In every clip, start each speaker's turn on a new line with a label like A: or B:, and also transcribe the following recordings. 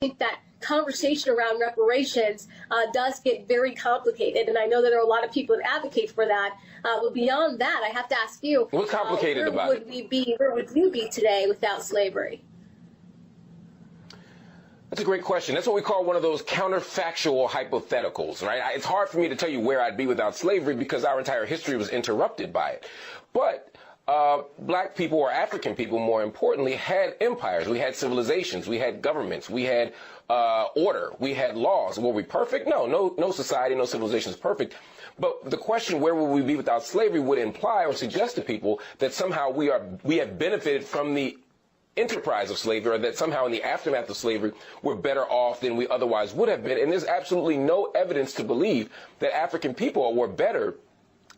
A: think that conversation around reparations does get very complicated, and I know that there are a lot of people that advocate for that. But beyond that, I have to ask you,
B: what's complicated about it?
A: Where would you be today without slavery?
B: That's a great question. That's what we call one of those counterfactual hypotheticals, right? It's hard for me to tell you where I'd be without slavery because our entire history was interrupted by it. But black people, or African people more importantly, had empires. We had civilizations. We had governments. We had order. We had laws. Were we perfect? No society, no civilization is perfect. But the question, where would we be without slavery, would imply or suggest to people that somehow we have benefited from the enterprise of slavery, or that somehow in the aftermath of slavery we're better off than we otherwise would have been. And there's absolutely no evidence to believe that African people were better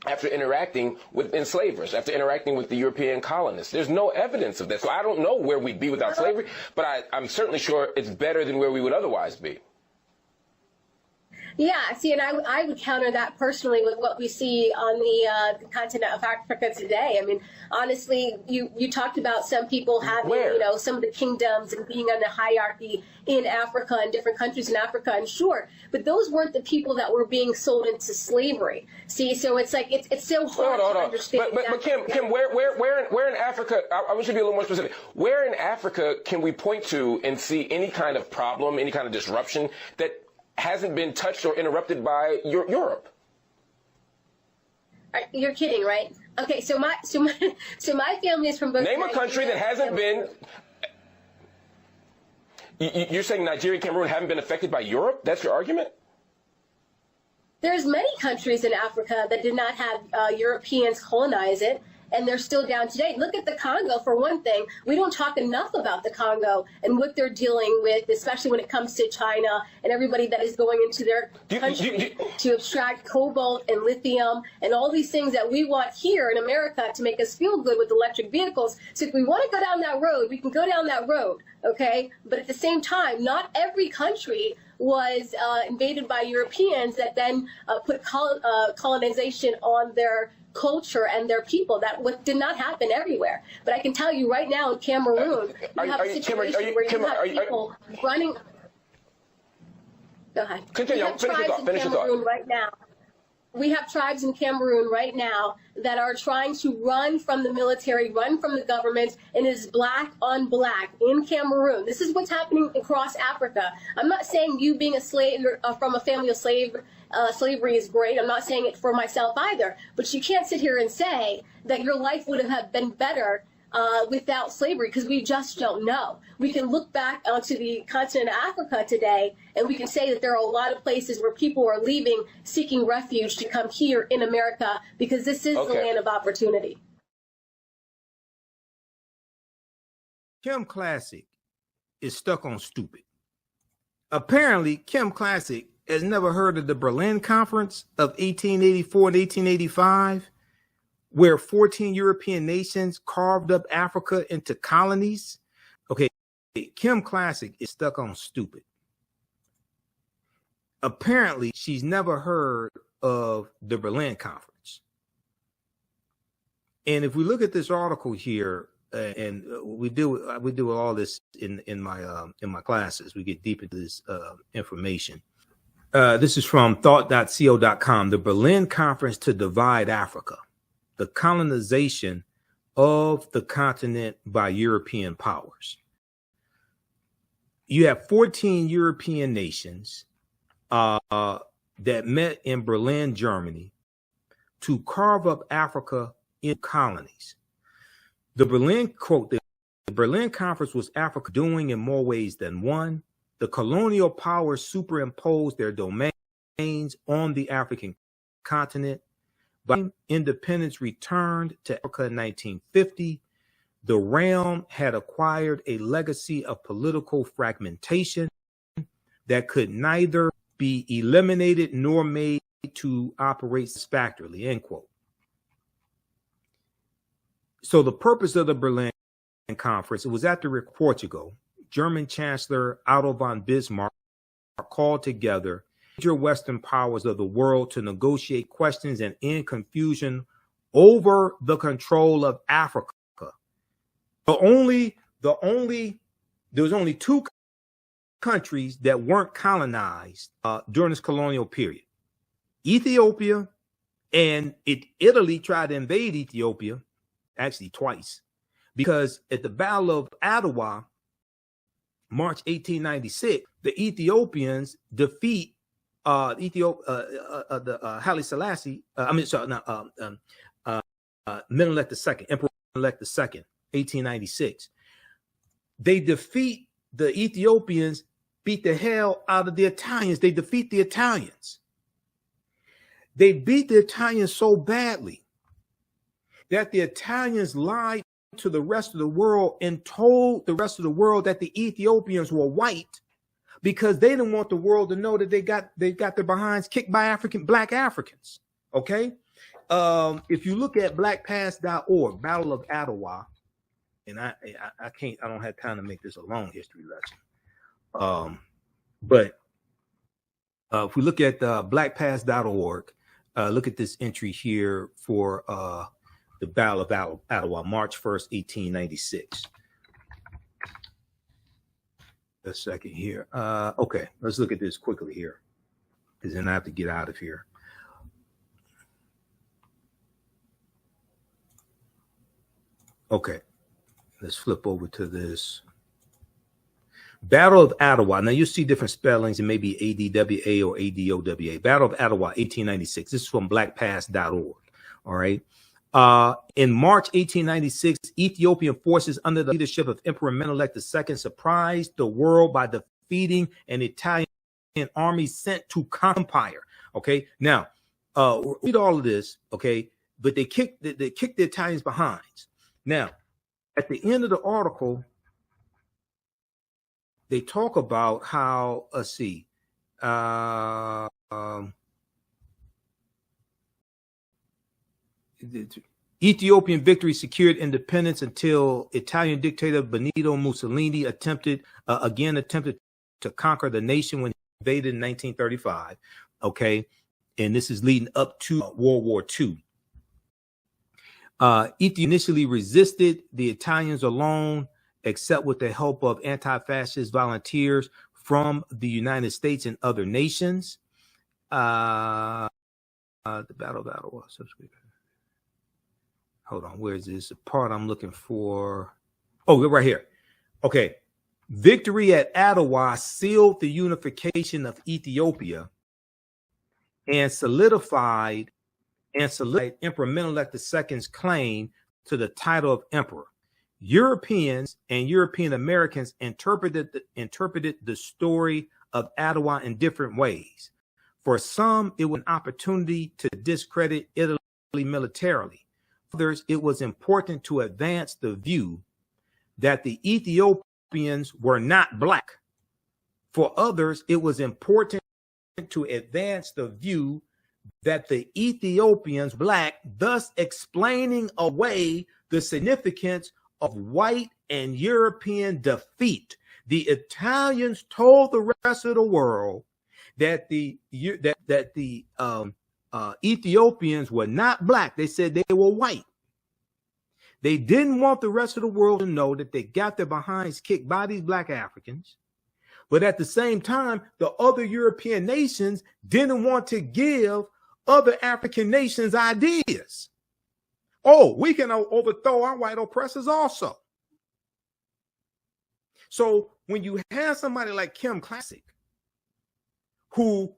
B: after interacting with enslavers, after interacting with the European colonists. There's no evidence of that. So I don't know where we'd be without slavery, but I'm certainly sure it's better than where we would otherwise be.
A: Yeah, see, and I would counter that personally with what we see on the continent of Africa today. I mean, honestly, you talked about some people having, some of the kingdoms and being on the hierarchy in Africa and different countries in Africa, and sure, but those weren't the people that were being sold into slavery. See, so it's like it's so hard to understand.
B: But Kim, where in Africa? I want you to be a little more specific. Where in Africa can we point to and see any kind of problem, any kind of disruption that hasn't been touched or interrupted by Europe?
A: You're kidding, right? Okay, so my family is from both.
B: Name a country that hasn't been. You're saying Nigeria and Cameroon haven't been affected by Europe? That's your argument?
A: There's many countries in Africa that did not have Europeans colonize it, and they're still down today. Look at the Congo, for one thing. We don't talk enough about the Congo and what they're dealing with, especially when it comes to China and everybody that is going into their country to extract cobalt and lithium and all these things that we want here in America to make us feel good with electric vehicles. So if we want to go down that road, we can go down that road, okay? But at the same time, not every country was invaded by Europeans that then put colonization on their culture and their people. That did not happen everywhere. But I can tell you right now in Cameroon, you have a situation where you have people running. Go ahead.
B: Continue. Finish your thought.
A: Right now. We have tribes in Cameroon right now that are trying to run from the military, run from the government, and is black on black in Cameroon. This is what's happening across Africa. I'm not saying you being a slave from a family of slavery is great. I'm not saying it for myself either. But you can't sit here and say that your life would have been better without slavery, because we just don't know. We can look back onto the continent of Africa today, and we can say that there are a lot of places where people are leaving, seeking refuge to come here in America, because this is the land of opportunity.
C: Kim Klacik is stuck on stupid. Apparently, Kim Klacik has never heard of the Berlin Conference of 1884 and 1885, where 14 European nations carved up Africa into colonies. Okay, Kim Klacik is stuck on stupid. Apparently, she's never heard of the Berlin Conference. And if we look at this article here, and we do all this in my classes, we get deep into this information. This is from thought.co.com. The Berlin Conference to divide Africa. The colonization of the continent by European powers. You have 14 European nations that met in Berlin, Germany, to carve up Africa in colonies. The Berlin Conference was Africa doing in more ways than one. The colonial powers superimposed their domains on the African continent. By independence returned to Africa in 1950, the realm had acquired a legacy of political fragmentation that could neither be eliminated nor made to operate satisfactorily, end quote. So the purpose of the Berlin Conference, it was after Portugal, German Chancellor Otto von Bismarck called together major Western powers of the world to negotiate questions and end confusion over the control of Africa. There was only two countries that weren't colonized during this colonial period. Ethiopia, and Italy tried to invade Ethiopia, actually twice, because at the Battle of Adwa, March 1896, the Ethiopians defeat Haile Selassie. Menelik II, Emperor Menelik II, 1896. They defeat the Ethiopians, beat the hell out of the Italians. They defeat the Italians. They beat the Italians so badly that the Italians lied to the rest of the world and told the rest of the world that the Ethiopians were white, because they didn't want the world to know that they got their behinds kicked by black Africans. Okay. If you look at blackpast.org, Battle of Adwa, and I don't have time to make this a long history lesson. But if we look at blackpast.org, look at this entry here for the Battle of Adwa, March 1st, 1896. A second here. Okay, let's look at this quickly here, because then I have to get out of here. Okay, let's flip over to this. Battle of Adwa. Now you see different spellings. It may be ADWA or ADOWA. Battle of Adwa, 1896. This is from blackpast.org. All right. In March 1896, Ethiopian forces under the leadership of Emperor Menelik II surprised the world by defeating an Italian army sent to Empire. Okay. Now, read all of this. Okay. But they kicked the Italians behinds. Now, at the end of the article, they talk about how, let's see, Ethiopian victory secured independence until Italian dictator Benito Mussolini attempted to conquer the nation when he invaded in 1935. Okay, and this is leading up to World War II. Ethiopia initially resisted the Italians alone, except with the help of anti-fascist volunteers from the United States and other nations. The battle was. Hold on, where is this? The part I'm looking for? Oh, right here. Okay. Victory at Adwa sealed the unification of Ethiopia and solidified Emperor Menelik II's claim to the title of emperor. Europeans and European Americans interpreted the story of Adwa in different ways. For some, it was an opportunity to discredit Italy militarily. For others, it was important to advance the view that the Ethiopians were not black. For others, it was important to advance the view that the Ethiopians were black, thus explaining away the significance of white and European defeat. The Italians told the rest of the world that the Ethiopians were not black. They said they were white. They didn't want the rest of the world to know that they got their behinds kicked by these black Africans. But at the same time, the other European nations didn't want to give other African nations ideas. Oh, we can overthrow our white oppressors also. So when you have somebody like Klacik, who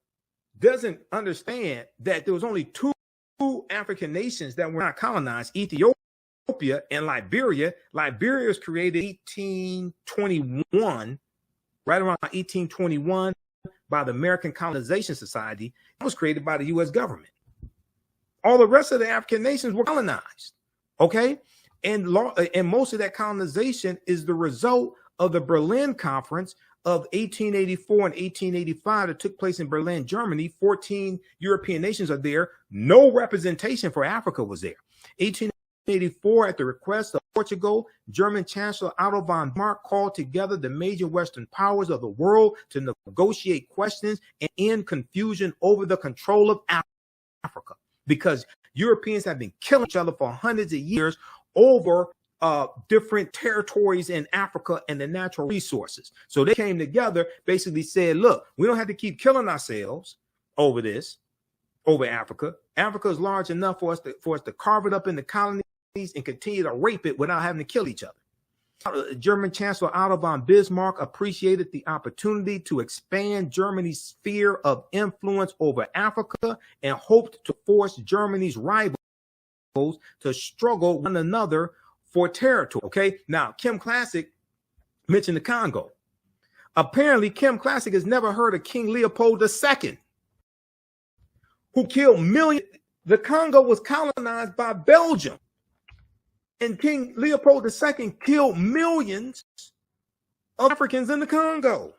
C: doesn't understand that there was only two African nations that were not colonized, Ethiopia and Liberia. Liberia was created in 1821, right around 1821, by the American Colonization Society. It was created by the U.S. government. All the rest of the African nations were colonized, okay? And most of that colonization is the result of the Berlin Conference of 1884 and 1885 that took place in Berlin, Germany. 14 European nations are there. No representation for Africa was there. 1884, at the request of Portugal, German Chancellor Otto von Bismarck called together the major Western powers of the world to negotiate questions and end confusion over the control of Africa, because Europeans have been killing each other for hundreds of years over different territories in Africa and the natural resources. So they came together, basically said, look, we don't have to keep killing ourselves over this, over Africa. Africa is large enough for us to carve it up in the colonies and continue to rape it without having to kill each other. German Chancellor Otto von Bismarck appreciated the opportunity to expand Germany's sphere of influence over Africa and hoped to force Germany's rivals to struggle with one another for territory. Okay, now Kim Klacik mentioned the Congo. Apparently, Kim Klacik has never heard of King Leopold II, who killed millions. The Congo was colonized by Belgium, and King Leopold II killed millions of Africans in the Congo.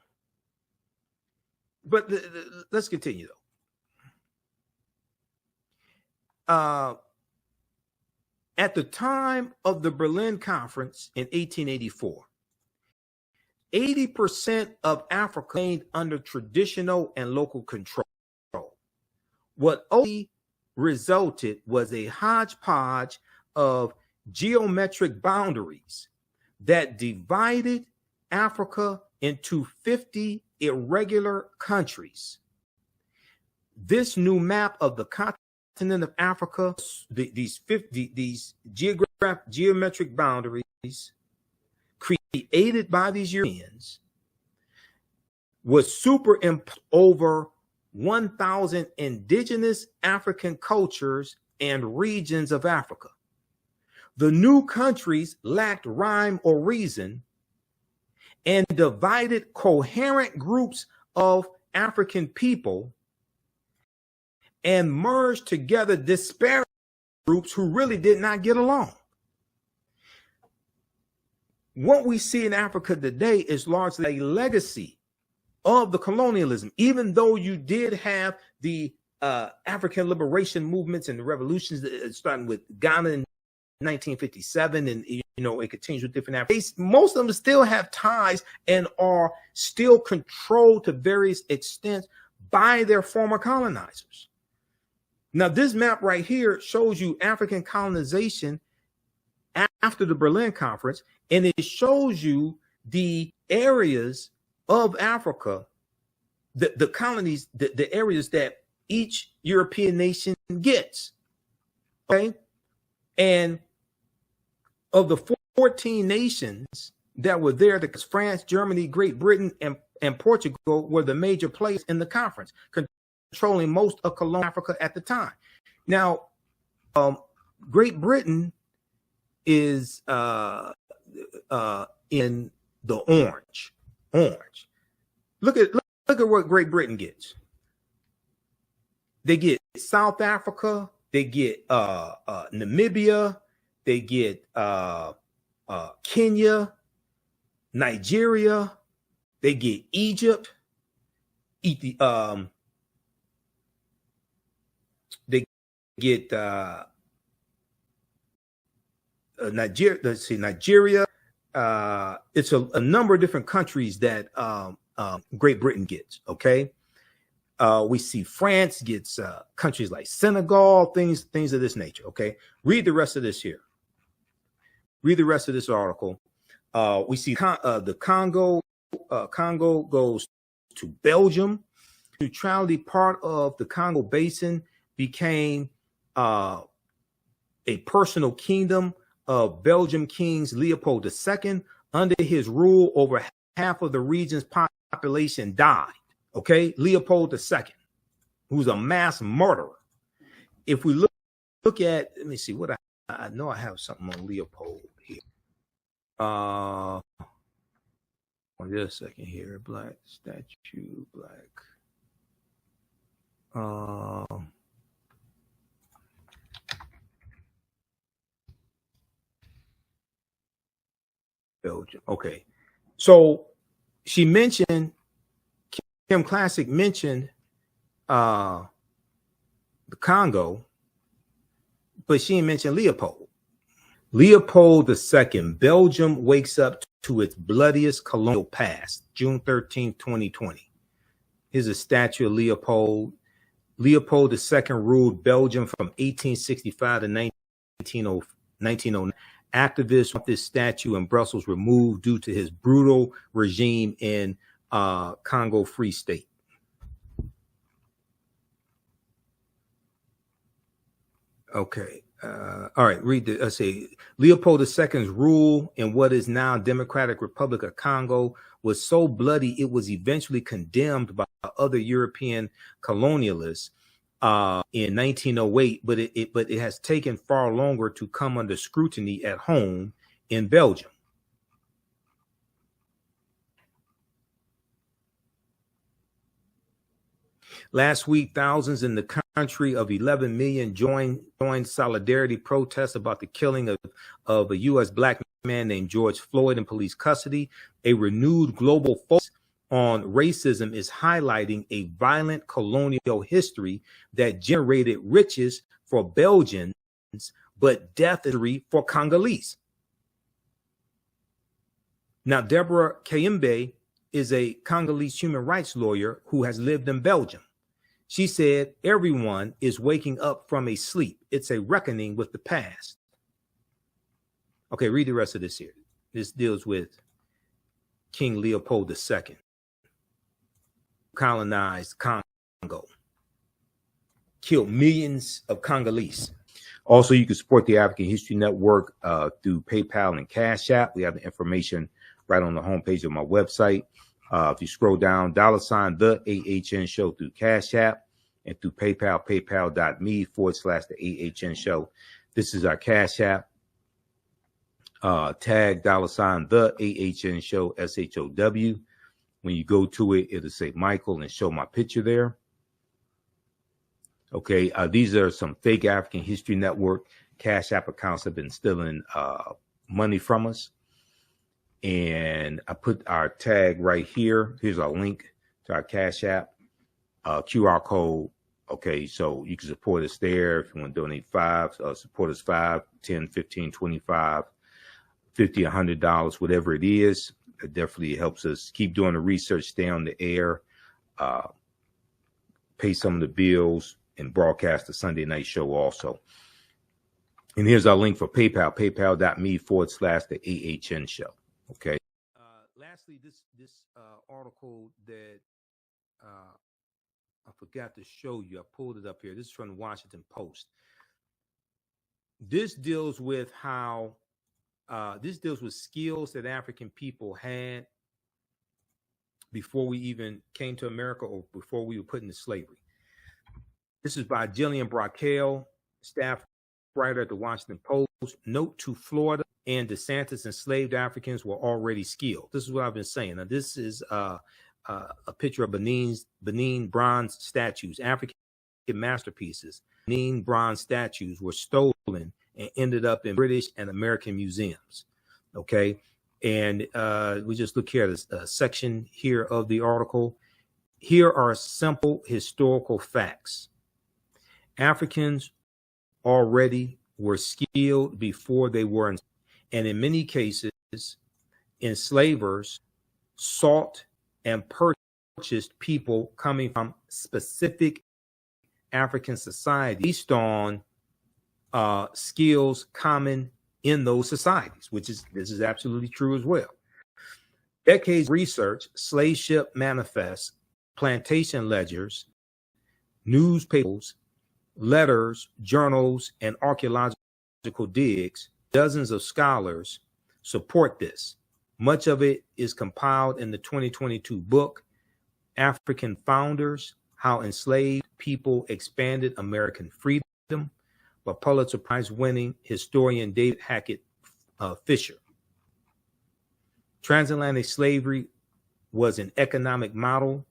C: But let's continue, though. At the time of the Berlin Conference in 1884, 80% of Africa remained under traditional and local control. What only resulted was a hodgepodge of geometric boundaries that divided Africa into 50 irregular countries. This new map of the continent of Africa, these geometric boundaries created by these Europeans, was superimposed over 1,000 indigenous African cultures and regions of Africa. The new countries lacked rhyme or reason and divided coherent groups of African people and merged together disparate groups who really did not get along. What we see in Africa today is largely a legacy of the colonialism, even though you did have the African liberation movements and the revolutions starting with Ghana in 1957, and it continues with different Africans. Most of them still have ties and are still controlled to various extents by their former colonizers. Now, this map right here shows you African colonization after the Berlin Conference, and it shows you the areas of Africa, the colonies, the areas that each European nation gets. Okay, and of the 14 nations that were there, because France, Germany, Great Britain, and Portugal were the major players in the conference, controlling most of colonial Africa at the time. Now, Great Britain is in the orange. Look at what Great Britain gets. They get South Africa, they get Namibia, they get Kenya, Nigeria, they get Egypt, they get Nigeria. Let's see, Nigeria. It's a number of different countries that Great Britain gets. Okay, we see France gets countries like Senegal, things of this nature. Okay, read the rest of this here. Read the rest of this article. We see the Congo. Congo goes to Belgium. Neutrality part of the Congo Basin became a personal kingdom of Belgian kings Leopold II. Under his rule, over half of the region's population died. Okay, Leopold II, who's a mass murderer. If we look at, let me see what I know. I have something on Leopold here. Just a second here. Black statue, black. Belgium. Okay. So she mentioned, Kim Klacik mentioned the Congo, but she didn't mention Leopold. Leopold II, Belgium wakes up to its bloodiest colonial past, June 13, 2020. Here's a statue of Leopold. Leopold II ruled Belgium from 1865 to 1909. Activists want this statue in Brussels removed due to his brutal regime in Congo Free State. Okay. All right. Read the. Let's see. Leopold II's rule in what is now Democratic Republic of Congo was so bloody it was eventually condemned by other European colonialists in 1908, but it has taken far longer to come under scrutiny at home in Belgium. Last week, thousands in the country of 11 million joined solidarity protests about the killing of a U.S. black man named George Floyd in police custody. A renewed global focus on racism is highlighting a violent colonial history that generated riches for Belgians, but death for Congolese. Now, Deborah Kayembe is a Congolese human rights lawyer who has lived in Belgium. She said, everyone is waking up from a sleep. It's a reckoning with the past. Okay, read the rest of this here. This deals with King Leopold II. Colonized Congo. Killed millions of Congolese. Also, you can support the African History Network through PayPal and Cash App. We have the information right on the homepage of my website. If you scroll down, $ the AHN show through Cash App and through PayPal, paypal.me/the AHN show. This is our Cash App. Tag $ the AHN show, SHOW. When you go to it, it'll say Michael and show my picture there. Okay, these are some fake African History Network Cash App accounts that have been stealing money from us. And I put our tag right here. Here's our link to our Cash App, QR code. Okay, so you can support us there. If you want to donate support us $5, $10, $15, $25, $50, $100, whatever it is. It definitely helps us keep doing the research, stay on the air, pay some of the bills, and broadcast the Sunday night show also. And here's our link for PayPal, paypal.me/the AHN show. Okay. Lastly, this article that I forgot to show you. I pulled it up here. This is from the Washington Post. This deals with how skills that African people had before we even came to America or before we were put into slavery. This is by Jillian Brockel, staff writer at the Washington Post. Note to Florida and DeSantis, enslaved Africans were already skilled. This is what I've been saying. Now, this is a picture of Benin bronze statues, African masterpieces. Benin bronze statues were stolen and ended up in British and American museums. Okay. And we just look here at a section here of the article. Here are simple historical facts. Africans already were skilled before they were, and in many cases, enslavers sought and purchased people coming from specific African societies based on skills common in those societies, this is absolutely true as well. Decades of research, slave ship manifests, plantation ledgers, newspapers, letters, journals, and archaeological digs, dozens of scholars support this. Much of it is compiled in the 2022 book, African Founders, How Enslaved People Expanded American Freedom, by Pulitzer Prize-winning historian David Hackett Fisher. Transatlantic slavery was an economic model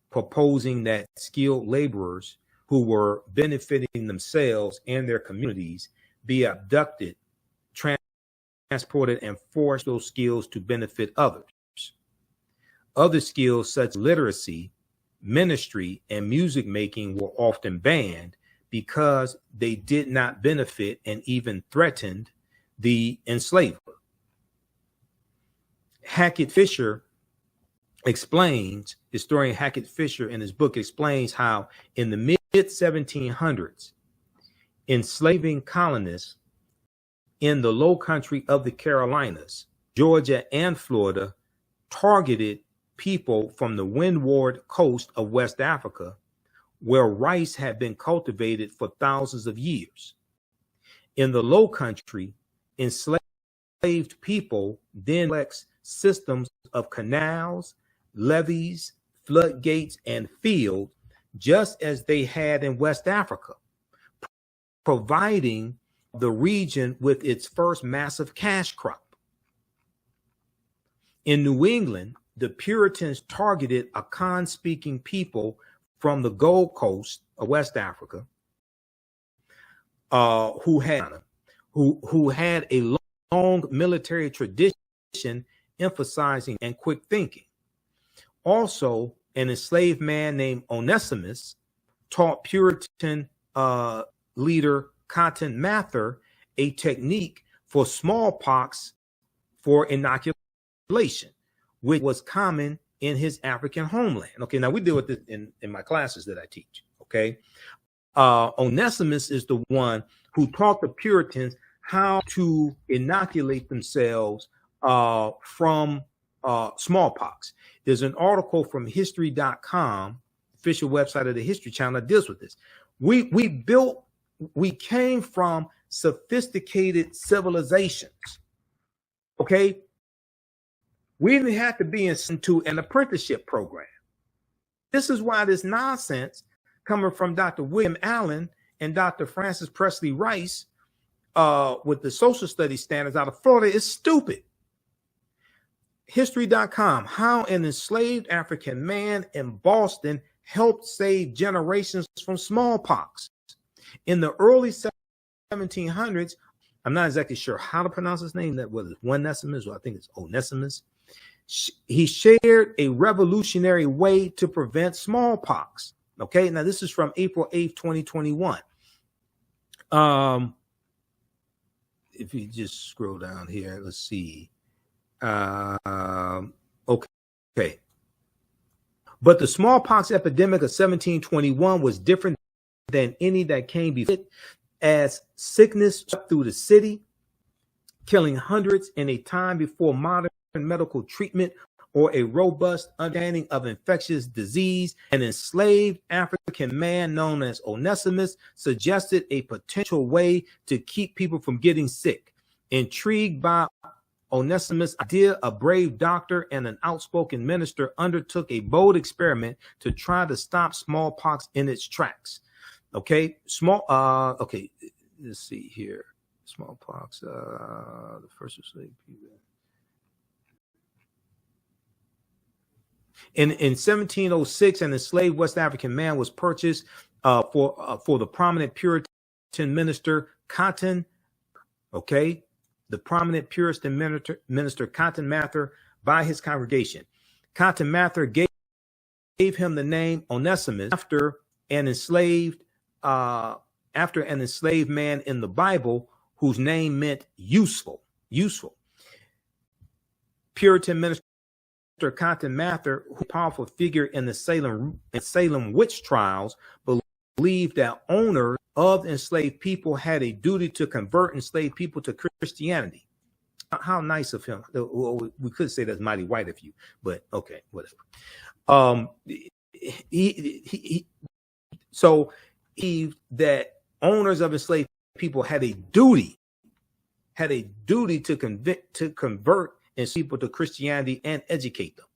C: proposing that skilled laborers who were benefiting themselves and their communities be abducted, transported, and forced those skills to benefit others. Other skills such as literacy, ministry, and music making were often banned because they did not benefit and even threatened the enslaver. Hackett Fisher explains, historian Hackett Fisher in his book explains how in the mid-1700s, enslaving colonists in the low country of the Carolinas, Georgia, and Florida targeted people from the windward coast of West Africa, where rice had been cultivated for thousands of years. In the low country, enslaved people then complex systems of canals, levees, floodgates, and fields, just as they had in West Africa, providing the region with its first massive cash crop. In New England, the Puritans targeted Akan-speaking people from the Gold Coast of West Africa, who had a long military tradition emphasizing and quick thinking. Also, an enslaved man named Onesimus taught Puritan leader Cotton Mather a technique for smallpox for inoculation, which was common in his African homeland. Okay, now we deal with this in my classes that I teach. Okay, Onesimus is the one who taught the Puritans how to inoculate themselves from smallpox. There's an article from history.com, official website of the History Channel, that deals with this. We came from sophisticated civilizations. Okay, we didn't have to be into an apprenticeship program. This is why this nonsense coming from Dr. William Allen and Dr. Francis Presley Rice with the social studies standards out of Florida is stupid. History.com, how an enslaved African man in Boston helped save generations from smallpox. In the early 1700s, I'm not exactly sure how to pronounce his name, that was Onesimus, or I think it's Onesimus. He shared a revolutionary way to prevent smallpox. Okay, now this is from April 8th, 2021. If you just scroll down here, let's see. Okay. But the smallpox epidemic of 1721 was different than any that came before it, as sickness swept through the city, killing hundreds in a time before modern medical treatment or a robust understanding of infectious disease. An enslaved African man known as Onesimus suggested a potential way to keep people from getting sick. Intrigued by Onesimus' idea, a brave doctor and an outspoken minister undertook a bold experiment to try to stop smallpox in its tracks. Okay, okay, let's see here. Smallpox, the first enslaved people. In 1706, an enslaved West African man was purchased for the prominent Puritan minister Cotton. Okay, the prominent Puritan minister Cotton Mather by his congregation. Cotton Mather gave him the name Onesimus after an enslaved man in the Bible whose name meant useful. Puritan minister Cotton Mather, who powerful figure in the Salem witch trials, believed that owners of enslaved people had a duty to convert enslaved people to Christianity. How nice of him. Well, we could say that's mighty white of you, but okay, whatever. That owners of enslaved people had a duty to convert enslaved people to Christianity and educate them.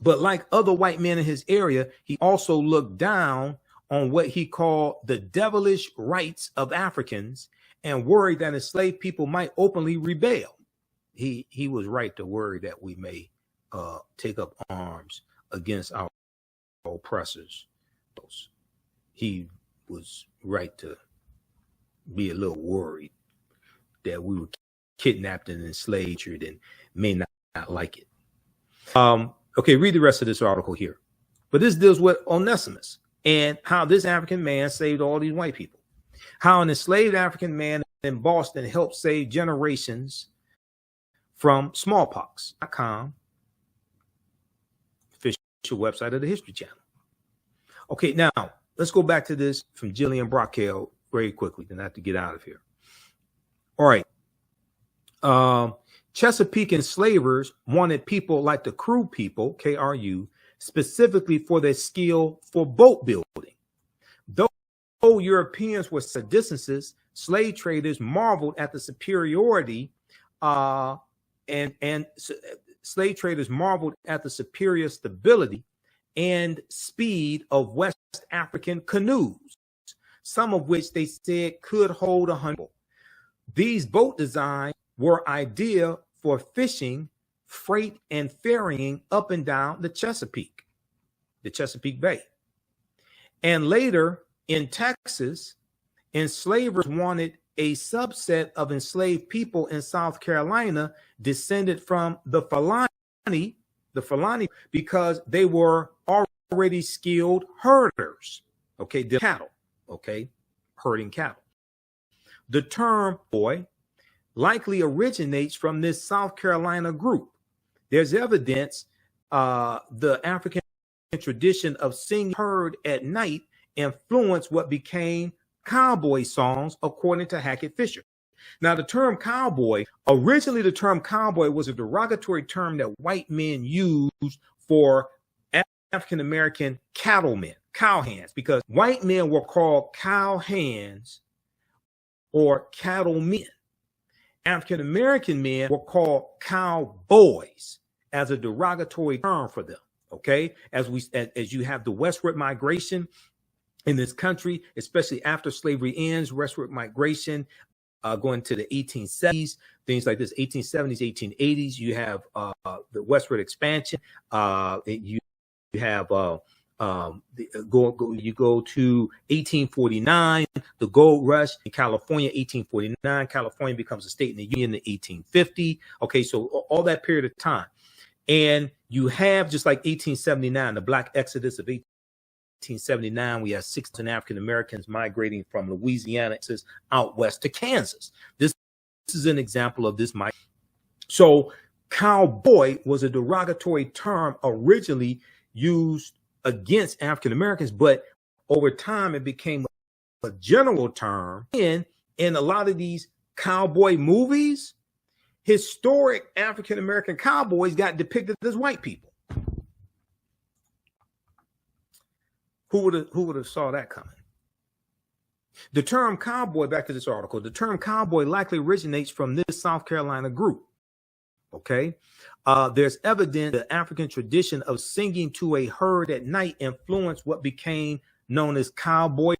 C: But like other white men in his area, he also looked down on what he called the devilish rights of Africans and worried that enslaved people might openly rebel. He was right to worry that we may take up arms against our oppressors. He was right to be a little worried that we were kidnapped and enslaved and may not like it. Okay, read the rest of this article here. But this deals with Onesimus and how this African man saved all these white people. How an enslaved African man in Boston helped save generations from smallpox.com, official website of the History Channel. Okay, now let's go back to this from Jillian Brockel very quickly, then I have to get out of here. All right. Chesapeake enslavers wanted people like the Crew people, KRU, specifically for their skill for boat building. Though Europeans were seditionists, slave traders marveled at the superiority slave traders marveled at the superior stability and speed of West African canoes, some of which they said could hold 100. These boat designs were ideal for fishing, freight, and ferrying up and down the Chesapeake Bay. And later in Texas, enslavers wanted a subset of enslaved people in South Carolina descended from the Fulani, because they were already skilled herders, okay, the cattle, okay, herding cattle. The term boy likely originates from this South Carolina group. There's evidence the African tradition of singing herd at night influenced what became cowboy songs, according to Hackett Fisher. Now, the term cowboy, originally the term cowboy was a derogatory term that white men used for African-American cattlemen, cowhands, because white men were called cowhands or cattlemen. African-American men were called cowboys as a derogatory term for them, okay? As you have the westward migration in this country, especially after slavery ends, westward migration going to the 1870s, things like this, 1870s, 1880s, you have the westward expansion. You have you go to 1849, the gold rush in California, 1849. California becomes a state in the Union in 1850. Okay, so all that period of time. And you have, just like 1879, the Black Exodus of 1879, we have 6,000 African Americans migrating from Louisiana out west to Kansas. This is an example of this. So cowboy was a derogatory term originally used against African Americans, but over time it became a general term. And in a lot of these cowboy movies, historic African American cowboys got depicted as white people. Who would have saw that coming? The term cowboy, back to this article, the term cowboy likely originates from this South Carolina group. Okay. There's evidence the African tradition of singing to a herd at night influenced what became known as cowboy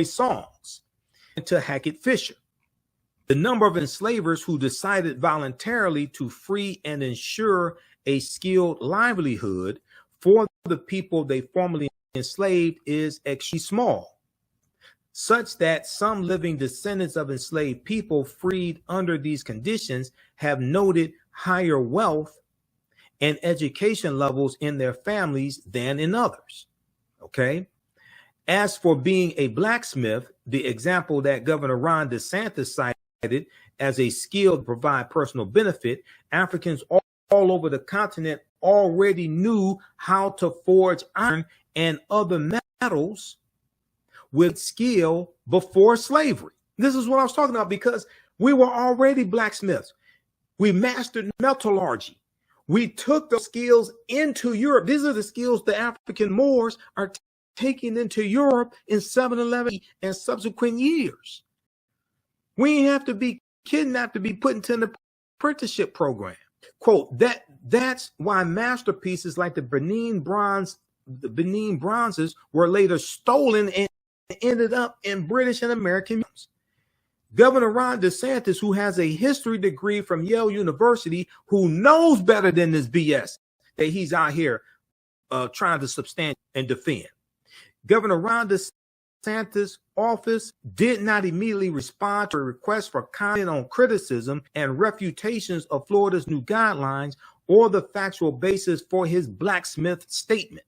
C: songs. And to Hackett Fisher, the number of enslavers who decided voluntarily to free and ensure a skilled livelihood for the people they formerly enslaved is extremely small, such that some living descendants of enslaved people freed under these conditions have noted higher wealth and education levels in their families than in others. Okay. As for being a blacksmith, the example that Governor Ron DeSantis cited as a skill to provide personal benefit, Africans all over the continent already knew how to forge iron and other metals with skill before slavery. This is what I was talking about, because we were already blacksmiths. We mastered metallurgy. We took those skills into Europe. These are the skills the African Moors are taking into Europe in 711 and subsequent years. We ain't have to be kidnapped to be put into an apprenticeship program. Quote, that's why masterpieces like the Benin bronzes were later stolen and ended up in British and American museums. Governor Ron DeSantis, who has a history degree from Yale University, who knows better than this BS that he's out here trying to substantiate and defend. Governor Ron DeSantis' office did not immediately respond to a request for comment on criticism and refutations of Florida's new guidelines or the factual basis for his blacksmith statement.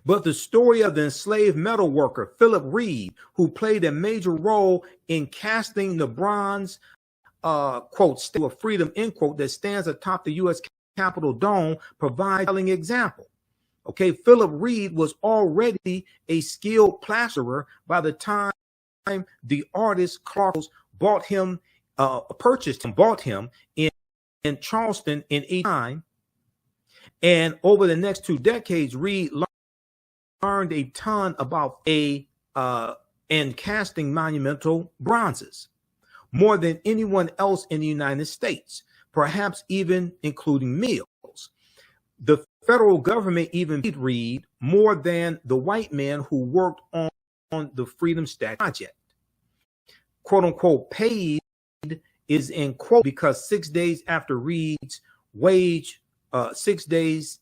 C: But the story of the enslaved metal worker, Philip Reed, who played a major role in casting the bronze, quote, Statue of Freedom, end quote, that stands atop the U.S. Capitol dome, provides a telling example. Okay, Philip Reed was already a skilled plasterer by the time the artist Clark's bought him, bought him in Charleston in 1889. And over the next 2 decades, Reed learned a ton about and casting monumental bronzes, more than anyone else in the United States, perhaps even including Mills. The federal government even paid Reed more than the white man who worked on the Freedom Statue project. Quote unquote paid is in quote because 6 days after Reed's wage, 6 days,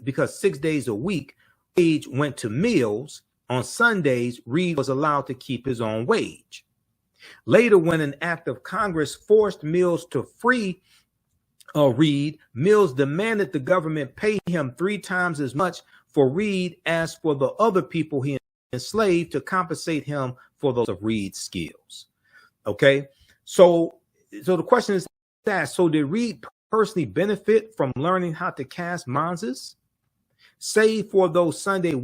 C: because 6 days a week, wage went to Mills. On Sundays, Reed was allowed to keep his own wage. Later, when an act of Congress forced Mills to free Reed, Mills demanded the government pay him 3 times as much for Reed as for the other people he enslaved to compensate him for those of Reed's skills. Okay, so the question is that, so did Reed personally benefit from learning how to cast bronzes? Save for those Sunday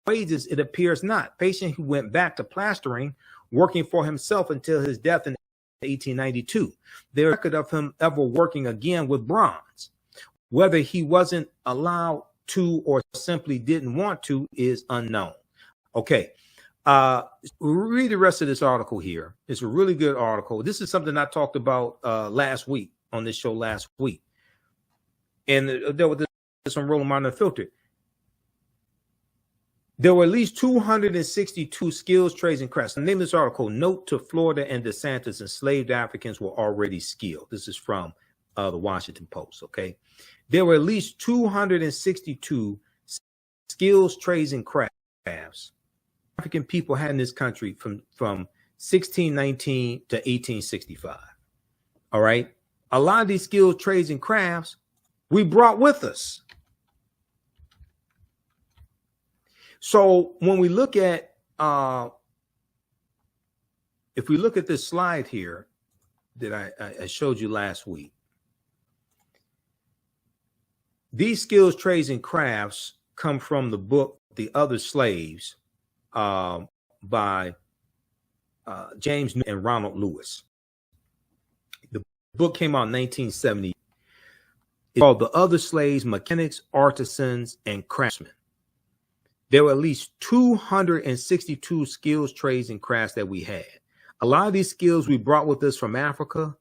C: wages, it appears not. Patient who went back to plastering, working for himself until his death in 1892. There's record of him ever working again with bronze. Whether he wasn't allowed to or simply didn't want to is unknown. Okay, read the rest of this article here. It's a really good article. This is something I talked about last week on this show last week. And there was this on Rolling Monitor Filtered. There were at least 262 skills, trades, and crafts. The name of this article, Note to Florida and DeSantis, enslaved Africans were already skilled. This is from the Washington Post, okay? There were at least 262 skills, trades, and crafts African people had in this country from 1619 to 1865, all right? A lot of these skills, trades, and crafts we brought with us. So when we look at, if we look at this slide here that I showed you last week, these skills, trades, and crafts come from the book, The Other Slaves, by James and Ronald Lewis. The book came out in 1970. It's called The Other Slaves, Mechanics, Artisans, and Craftsmen. There were at least 262 skills, trades, and crafts that we had. A lot of these skills we brought with us from Africa.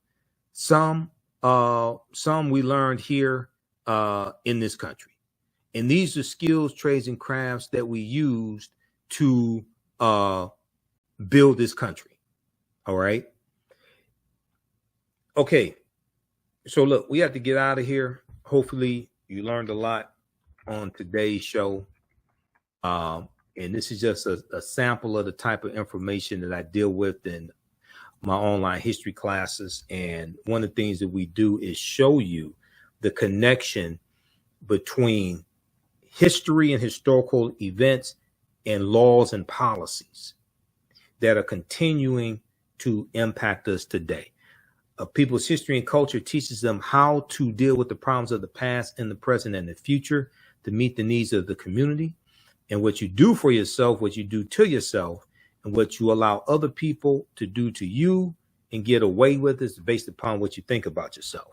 C: Some we learned here in this country. And these are skills, trades, and crafts that we used to build this country. All right. Okay. So look, we have to get out of here. Hopefully you learned a lot on today's show. And this is just a sample of the type of information that I deal with in my online history classes. And one of the things that we do is show you the connection between history and historical events and laws and policies that are continuing to impact us today. People's history and culture teaches them how to deal with the problems of the past and the present and the future to meet the needs of the community. And what you do for yourself, what you do to yourself, and what you allow other people to do to you and get away with is based upon what you think about yourself.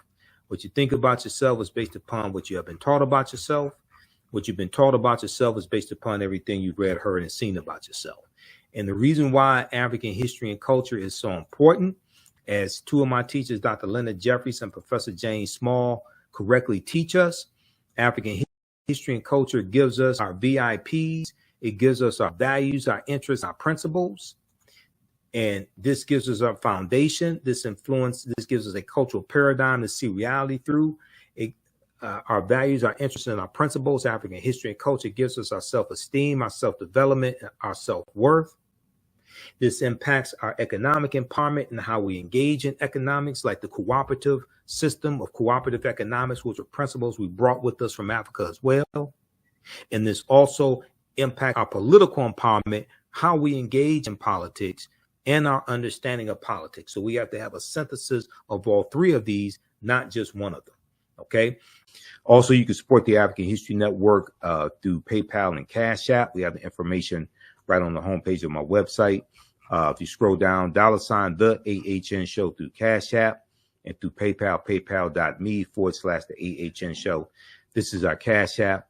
C: What you think about yourself is based upon what you have been taught about yourself. What you've been taught about yourself is based upon everything you've read, heard, and seen about yourself. And the reason why African history and culture is so important, as two of my teachers, Dr. Leonard Jeffries and Professor James Small, correctly teach us, African history and culture gives us our VIPs. It gives us our values, our interests, our principles. And this gives us our foundation. This gives us a cultural paradigm to see reality through. Our values, our interests, and our principles. African history and culture gives us our self-esteem, our self-development, our self-worth. This impacts our economic empowerment and how we engage in economics, like the cooperative system of cooperative economics, which are principles we brought with us from Africa as well. And this also impacts our political empowerment, how we engage in politics, and our understanding of politics. So we have to have a synthesis of all three of these, not just one of them. Okay. Also, you can support the African History Network through PayPal and Cash App. We have the information right on the homepage of my website. If you scroll down, $ the AHN show through Cash App and through PayPal, paypal.me/the AHN show. This is our Cash App.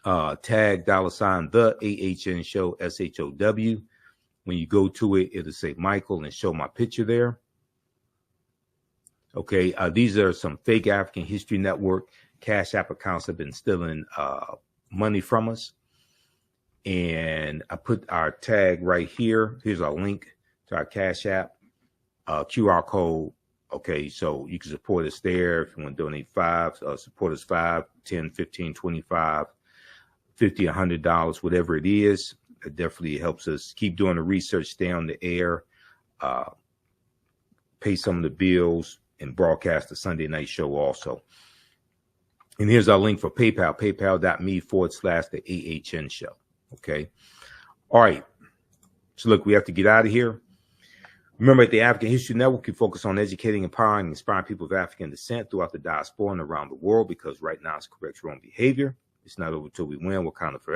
C: Tag $ the AHN show, SHOW. When you go to it, it'll say Michael and show my picture there. Okay, these are some fake African History Network Cash App accounts that have been stealing money from us. And I put our tag right here. Here's our link to our Cash App, QR code. Okay, so you can support us there if you want to donate support us $5, $10, $15, $25, $50, $100, whatever it is. It definitely helps us keep doing the research, stay on the air, pay some of the bills, and broadcast the Sunday night show also. And here's our link for PayPal, paypal.me/the AHN show. Okay. All right. So look, we have to get out of here. Remember, at the African History Network, we focus on educating, empowering, and inspiring people of African descent throughout the diaspora and around the world, because right now it's correct wrong behavior. It's not over till we win. We're kind of forever.